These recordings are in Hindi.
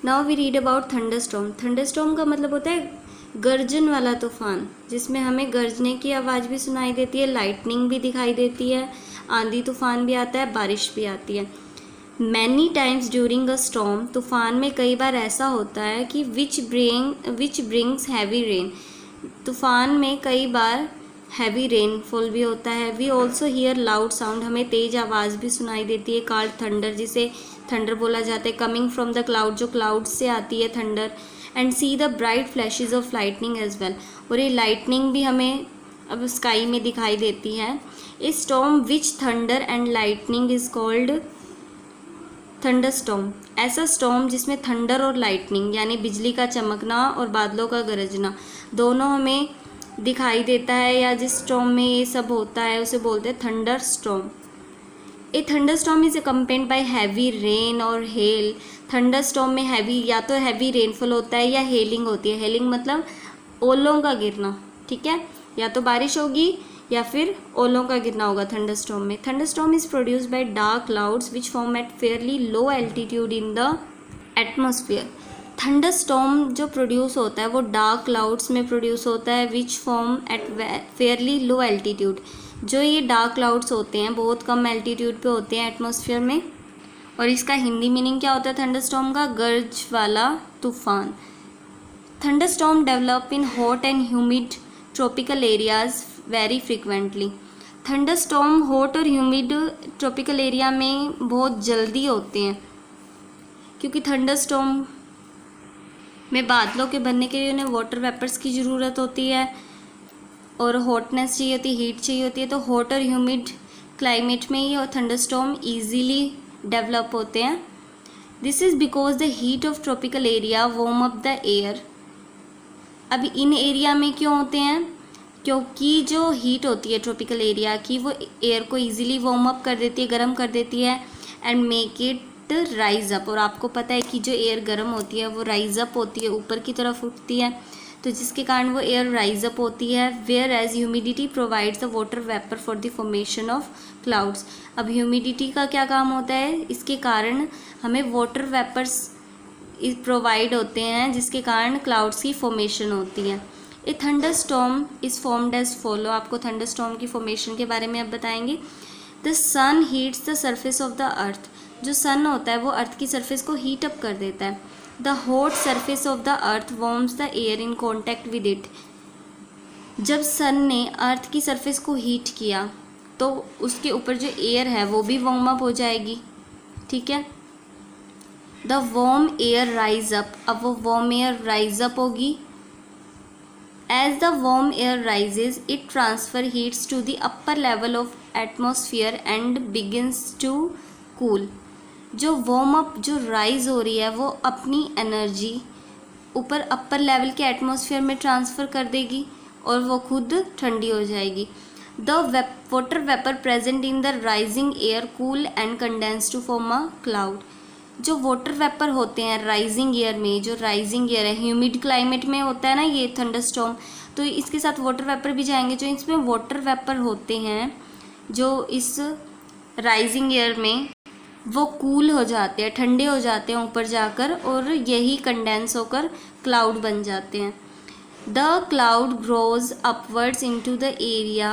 Now we read about thunderstorm. Thunderstorm का मतलब होता है गर्जन वाला तूफान, जिसमें हमें गरजने की आवाज़ भी सुनाई देती है, लाइटनिंग भी दिखाई देती है, आंधी तूफान भी आता है, बारिश भी आती है। Many times during a storm, तूफान में कई बार ऐसा होता है कि विच ब्रिंग्स हैवी रेन, तूफान में कई बार हैवी रेनफॉल भी होता है। We also hear loud sound, हमें तेज आवाज़ भी सुनाई देती है, कॉल्ड थंडर, जिसे थंडर बोला जाता है, कमिंग फ्रॉम द क्लाउड, जो क्लाउड से आती है thunder, and see the bright flashes of lightning as well, और ये लाइटनिंग भी हमें अब स्काई में दिखाई देती है। ए storm which thunder and lightning is called thunderstorm, ऐसा स्टॉर्म जिसमें थंडर और लाइटनिंग यानी बिजली का चमकना और बादलों का गरजना दोनों हमें दिखाई देता है, या जिस स्टॉर्म में ये सब होता है उसे बोलते हैं thunder storm. A thunderstorm is accompanied bye heavy rain और हेल, थंडरस्टॉर्म में हैवी या तो हैवी रेनफॉल होता है या हेलिंग होती है। हेलिंग मतलब ओलों का गिरना, ठीक है, या तो बारिश होगी या फिर ओलों का गिरना होगा थंडरस्टॉर्म में। Thunderstorm is produced by dark clouds which form at fairly low altitude in the atmosphere. Thunderstorm जो प्रोड्यूस होता है वो डार्क क्लाउड्स में प्रोड्यूस होता है, which form at fairly low altitude, जो ये डार्क क्लाउड्स होते हैं बहुत कम एल्टीट्यूड पे होते हैं एटमॉस्फेयर में। और इसका हिंदी मीनिंग क्या होता है थंडरस्टॉर्म का? गर्ज वाला तूफान। Thunderstorm develop in hot and humid tropical areas very frequently. Thunderstorm hot और ह्यूमिड ट्रॉपिकल एरिया में बहुत जल्दी होते हैं, क्योंकि थंडरस्टॉर्म में बादलों के बनने के लिए उन्हें वाटर वेपर्स की ज़रूरत होती है और हॉटनेस चाहिए होती है, हीट चाहिए होती है। तो हॉट और ह्यूमिड क्लाइमेट में ये थंडरस्टॉर्म ईजीली डेवलप होते हैं। This is because the heat of tropical area warm up the air. अब इन एरिया में क्यों होते हैं? क्योंकि जो हीट होती है ट्रॉपिकल एरिया की वो एयर को ईजिली वार्म अप कर देती है, गर्म कर देती है, and make it rise up. और आपको पता है कि जो एयर गर्म होती है वो राइज अप होती है, ऊपर की तरफ उठती है, तो जिसके कारण वो एयर राइज अप होती है। Whereas humidity provides the water vapour for the formation of clouds. अब ह्यूमिडिटी का क्या काम होता है? इसके कारण हमें वाटर वेपर्स प्रोवाइड होते हैं, जिसके कारण क्लाउड्स की फॉर्मेशन होती है। A thunderstorm is formed as follow. आपको थंडरस्टॉर्म की फॉर्मेशन के बारे में अब बताएंगे। The sun heats the surface of the earth. जो सन होता है वो अर्थ की सरफेस को हीट अप कर देता है। The hot surface of the earth warms the air in contact with it. जब सन ने अर्थ की सरफेस को हीट किया तो उसके ऊपर जो एयर है वो भी वार्म अप हो जाएगी, ठीक है। The warm air rise up. अब वो वार्म एयर राइज अप होगी। As the warm air rises it transfer heats to the upper level of atmosphere and begins to cool. जो वार्म अप जो राइज हो रही है वो अपनी एनर्जी ऊपर अपर लेवल के एटमॉस्फेयर में ट्रांसफ़र कर देगी और वो खुद ठंडी हो जाएगी। The water vapour present in the rising air cool and condense to form a cloud. जो वाटर वेपर होते हैं राइजिंग एयर में, जो राइजिंग एयर है ह्यूमिड क्लाइमेट में होता है ना ये थंडरस्टॉर्म, तो इसके साथ वाटर वेपर भी जाएंगे। जो इसमें वाटर वेपर होते हैं जो इस राइजिंग एयर में, वो कूल हो जाते हैं, ठंडे हो जाते हैं ऊपर जाकर, और यही कंडेंस होकर क्लाउड बन जाते हैं। The cloud grows upwards into the area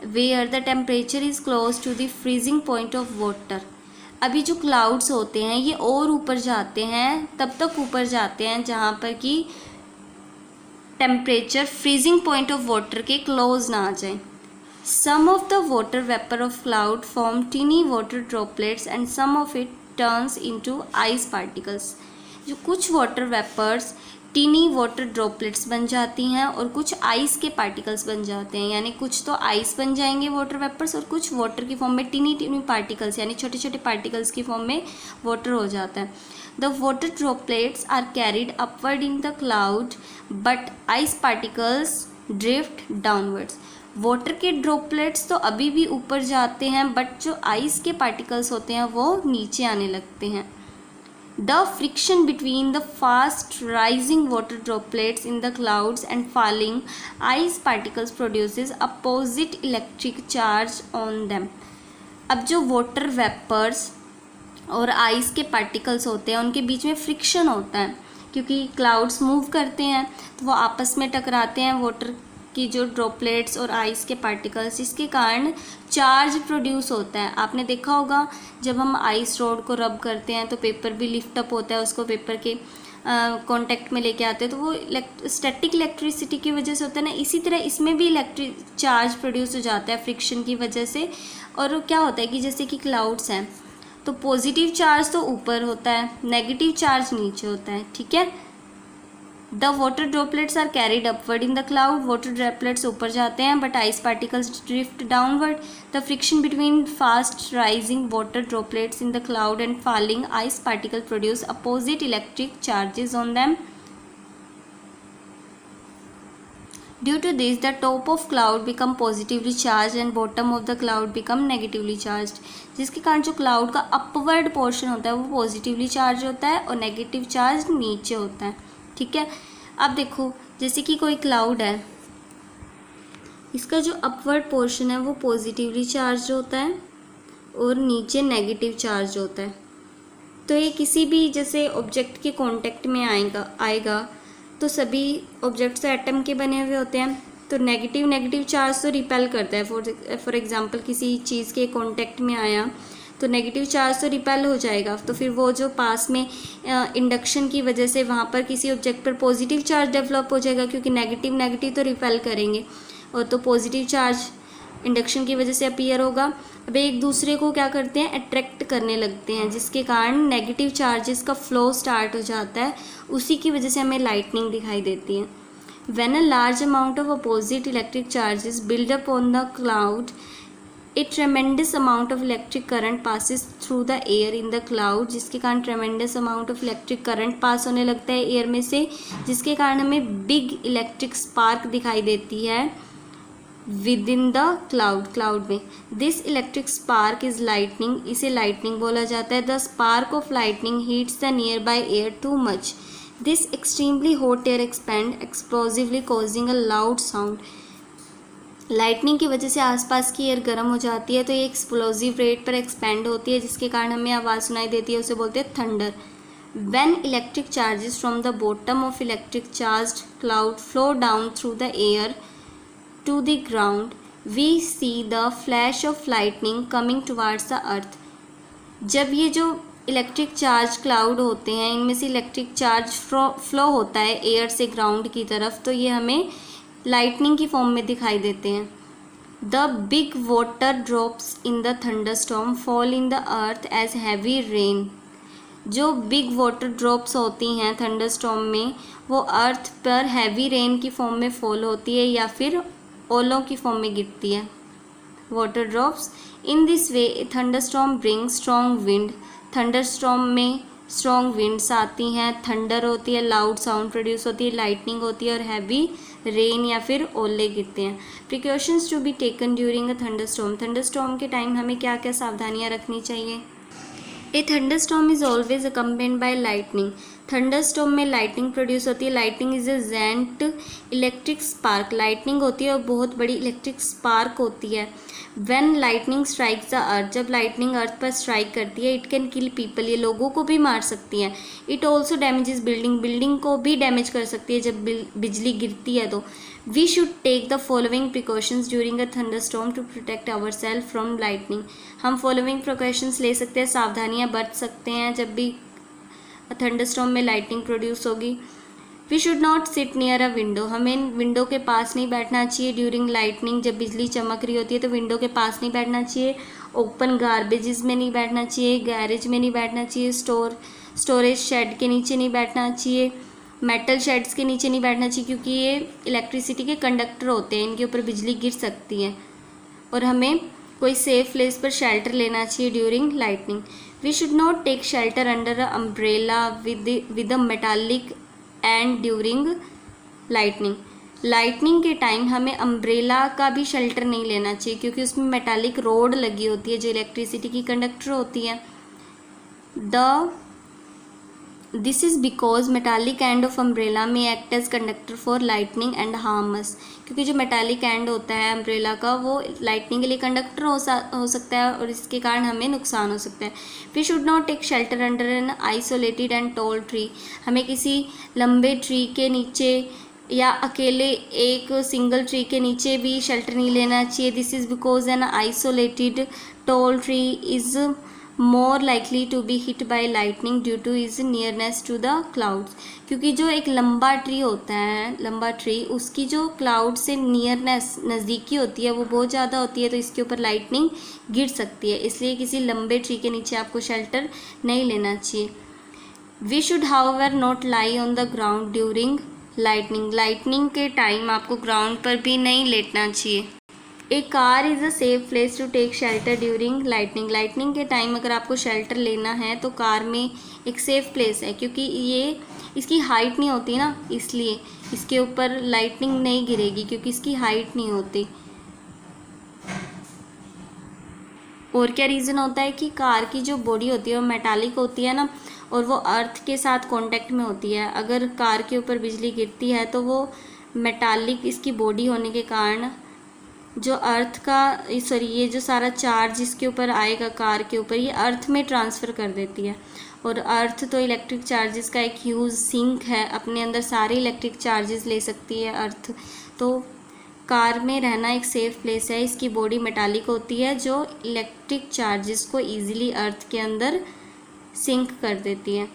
where the temperature is close to the freezing point of water. अभी जो क्लाउड्स होते हैं ये और ऊपर जाते हैं, तब तक ऊपर जाते हैं जहाँ पर कि temperature freezing point of water के क्लोज ना आ जाए। Some of the water vapor of cloud form teeny water droplets and some of it turns into ice particles. जो कुछ water vapours tiny water droplets बन जाती हैं और कुछ आइस के पार्टिकल्स बन जाते हैं, यानी कुछ तो आइस बन जाएंगे वाटर वेपर्स और कुछ वाटर की फॉर्म में टीनी टीनी पार्टिकल्स यानी छोटे छोटे पार्टिकल्स की फॉर्म में वाटर हो जाता है। The water droplets are carried upward in the cloud but ice particles drift downwards. Water के ड्रॉपलेट्स तो अभी भी ऊपर जाते हैं, बट जो आइस के पार्टिकल्स होते हैं वो नीचे आने लगते हैं। The friction between the fast rising water droplets in the clouds and falling ice particles produces opposite electric charge on them. अब जो वाटर वेपर्स और आइस के पार्टिकल्स होते हैं, उनके बीच में फ्रिक्शन होता है, क्योंकि क्लाउड्स मूव करते हैं तो वो आपस में टकराते हैं, वाटर की जो ड्रॉपलेट्स और आइस के पार्टिकल्स, इसके कारण चार्ज प्रोड्यूस होता है। आपने देखा होगा जब हम आइस रोड को रब करते हैं तो पेपर भी लिफ्ट अप होता है, उसको पेपर के कांटेक्ट में लेके आते हैं, तो वो स्टैटिक इलेक्ट्रिसिटी की वजह से होता है ना। इसी तरह इसमें भी इलेक्ट्रिक चार्ज प्रोड्यूस हो जाता है फ्रिक्शन की वजह से। और क्या होता है कि जैसे कि क्लाउड्स हैं तो पॉजिटिव चार्ज तो ऊपर होता है, नेगेटिव चार्ज नीचे होता है, ठीक है। The water droplets are carried upward in the cloud, water droplets ऊपर जाते हैं but ice particles drift downward. The friction between fast rising water droplets in the cloud and falling ice particle produce opposite electric charges on them. Due to this, the top of cloud become positively charged and bottom of the cloud become negatively charged. जिसके कारण जो क्लाउड का अपवर्ड पोर्शन होता है वो पॉजिटिवली चार्ज होता है और नेगेटिव चार्ज नीचे होता है, ठीक है। अब देखो जैसे कि कोई क्लाउड है, इसका जो अपवर्ड पोर्शन है वो पॉजिटिवली चार्ज होता है और नीचे नेगेटिव चार्ज होता है। तो ये किसी भी जैसे ऑब्जेक्ट के कांटेक्ट में आएगा तो सभी ऑब्जेक्ट्स एटम के बने हुए होते हैं, तो नेगेटिव चार्ज तो रिपेल करता है। फॉर एग्जांपल किसी चीज़ के कांटेक्ट में आया तो नेगेटिव चार्ज तो रिपेल हो जाएगा, तो फिर वो जो पास में इंडक्शन की वजह से वहाँ पर किसी ऑब्जेक्ट पर पॉजिटिव चार्ज डेवलप हो जाएगा, क्योंकि नेगेटिव तो रिपेल करेंगे और तो पॉजिटिव चार्ज इंडक्शन की वजह से अपीयर होगा। अब एक दूसरे को क्या करते हैं, अट्रैक्ट करने लगते हैं, जिसके कारण नेगेटिव चार्जेस का फ्लो स्टार्ट हो जाता है। उसी की वजह से हमें लाइटनिंग दिखाई देती है। When a large amount of opposite electric charges build up on the cloud, A ट्रेमेंडस amount of electric current passes through the air in the cloud, जिसके कारण ट्रेमेंडस amount of electric current pass होने लगता है एयर में से, जिसके कारण हमें बिग इलेक्ट्रिक स्पार्क दिखाई देती है विद इन द क्लाउड में। This electric spark is lightning, इसे लाइटनिंग बोला जाता है। The spark of lightning heats the near by air too much, this extremely hot air expand explosively causing a loud sound. Lightning की वजह से आसपास की एयर गर्म हो जाती है, तो ये एक्सप्लोजिव रेट पर एक्सपेंड होती है, जिसके कारण हमें आवाज़ सुनाई देती है, उसे बोलते हैं thunder. When electric charges from the bottom of electric charged cloud flow down through the air to the ground, we see the flash of lightning coming towards the earth. जब ये जो इलेक्ट्रिक चार्ज क्लाउड होते हैं, इनमें से इलेक्ट्रिक चार्ज फ्लो होता है एयर से ग्राउंड की तरफ, तो ये हमें लाइटनिंग की फॉर्म में दिखाई देते हैं। The big water drops in the thunderstorm fall in the earth as heavy rain. जो बिग वाटर ड्रॉप्स होती हैं थंडरस्टॉर्म में, वो अर्थ पर हैवी रेन की फॉर्म में फॉल होती है या फिर ओलों की फॉर्म में गिरती है water drops. In this way thunderstorm bring strong wind, thunderstorm में स्ट्रॉन्ग विंड्स आती हैं, थंडर होती है, लाउड साउंड प्रोड्यूस होती है, लाइटनिंग होती है और हैवी रेन या फिर ओले गिरते हैं। Precautions to be taken during a thunderstorm, thunderstorm के टाइम हमें क्या क्या सावधानियाँ रखनी चाहिए। A thunderstorm is always accompanied by lightning, thunderstorm में लाइटनिंग प्रोड्यूस होती है। Lightning is a giant electric spark, lightning होती है और बहुत बड़ी इलेक्ट्रिक स्पार्क होती है। When lightning strikes the earth, जब लाइटनिंग अर्थ पर स्ट्राइक करती है, इट कैन किल पीपल, ये लोगों को भी मार सकती है। It also damages building, building को भी डैमेज कर सकती है जब बिजली गिरती है। तो we should take the following precautions during a thunderstorm to protect our self from lightning. हम फॉलोइंग प्रिकॉशंस ले सकते हैं, सावधानियाँ बरत सकते हैं जब भी थंडरस्टॉर्म में लाइटनिंग प्रोड्यूस होगी। We should not sit near a window, हमें विंडो के पास नहीं बैठना चाहिए ड्यूरिंग लाइटनिंग। जब बिजली चमक रही होती है तो विंडो के पास नहीं बैठना चाहिए। ओपन गार्बेजेस में नहीं बैठना चाहिए, गैरेज में नहीं बैठना चाहिए, स्टोरेज शेड के नीचे नहीं बैठना चाहिए, मेटल शेड्स के नीचे नहीं बैठना चाहिए, क्योंकि ये इलेक्ट्रिसिटी के कंडक्टर होते हैं, इनके ऊपर बिजली गिर सकती है। और हमें कोई सेफ प्लेस पर शेल्टर लेना चाहिए during lightning. We should not take shelter under a umbrella with a metallic end during lightning, lightning के टाइम हमें अम्ब्रेला का भी शेल्टर नहीं लेना चाहिए, क्योंकि उसमें मेटालिक रोड लगी होती है जो इलेक्ट्रिसिटी की कंडक्टर होती है। The this is because metallic end of umbrella में act as conductor for lightning and harm us, क्योंकि जो मेटालिक एंड होता है अम्ब्रेला का वो लाइटनिंग के लिए कंडक्टर हो सकता है और इसके कारण हमें नुकसान हो सकता है। We should not take shelter under an isolated and tall tree, हमें किसी लंबे ट्री के नीचे या अकेले एक सिंगल ट्री के नीचे भी शेल्टर नहीं लेना चाहिए। This is because an isolated tall tree is more likely to be hit by lightning due to is nearness to the clouds, क्योंकि जो एक लंबा ट्री होता है, लंबा ट्री, उसकी जो क्लाउड से नियरनेस, नज़दीकी होती है, वो बहुत ज़्यादा होती है, तो इसके ऊपर लाइटनिंग गिर सकती है, इसलिए किसी लंबे ट्री के नीचे आपको शेल्टर नहीं लेना चाहिए। We should however not lie on the ground during lightning, lightning के टाइम आपको ग्राउंड पर भी नहीं लेटना चाहिए। A car is a safe place to take shelter during lightning, lightning के टाइम अगर आपको शेल्टर लेना है तो कार में एक सेफ प्लेस है, क्योंकि ये इसकी हाइट नहीं होती ना, इसलिए इसके ऊपर लाइटनिंग नहीं गिरेगी क्योंकि इसकी हाइट नहीं होती। और क्या रीज़न होता है कि कार की जो बॉडी होती है वो मेटालिक होती है ना, और वो अर्थ के साथ कांटेक्ट में होती है। अगर कार के ऊपर बिजली गिरती है तो वो मेटालिक इसकी बॉडी होने के कारण जो अर्थ का ये जो सारा चार्ज इसके ऊपर आएगा कार के ऊपर, ये अर्थ में ट्रांसफ़र कर देती है। और अर्थ तो इलेक्ट्रिक चार्जेस का एक ह्यूज सिंक है, अपने अंदर सारे इलेक्ट्रिक चार्जेस ले सकती है अर्थ। तो कार में रहना एक सेफ़ प्लेस है, इसकी बॉडी मेटालिक होती है जो इलेक्ट्रिक चार्जेस को ईजिली अर्थ के अंदर सिंक कर देती है।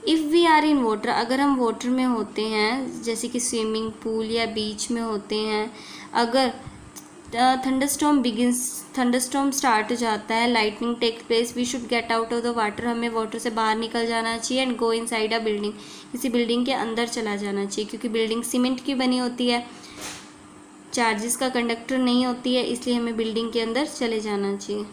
If we are in water, अगर हम वाटर में होते हैं जैसे कि स्विमिंग पूल या बीच में होते हैं, अगर थंडरस्टॉर्म स्टार्ट हो जाता है, lightning take place, we should get out of the water, हमें वाटर से बाहर निकल जाना चाहिए and go inside a building, किसी बिल्डिंग के अंदर चला जाना चाहिए, क्योंकि बिल्डिंग सीमेंट की बनी होती है, चार्जेस का कंडक्टर नहीं होती है, इसलिए हमें बिल्डिंग के अंदर चले जाना चाहिए।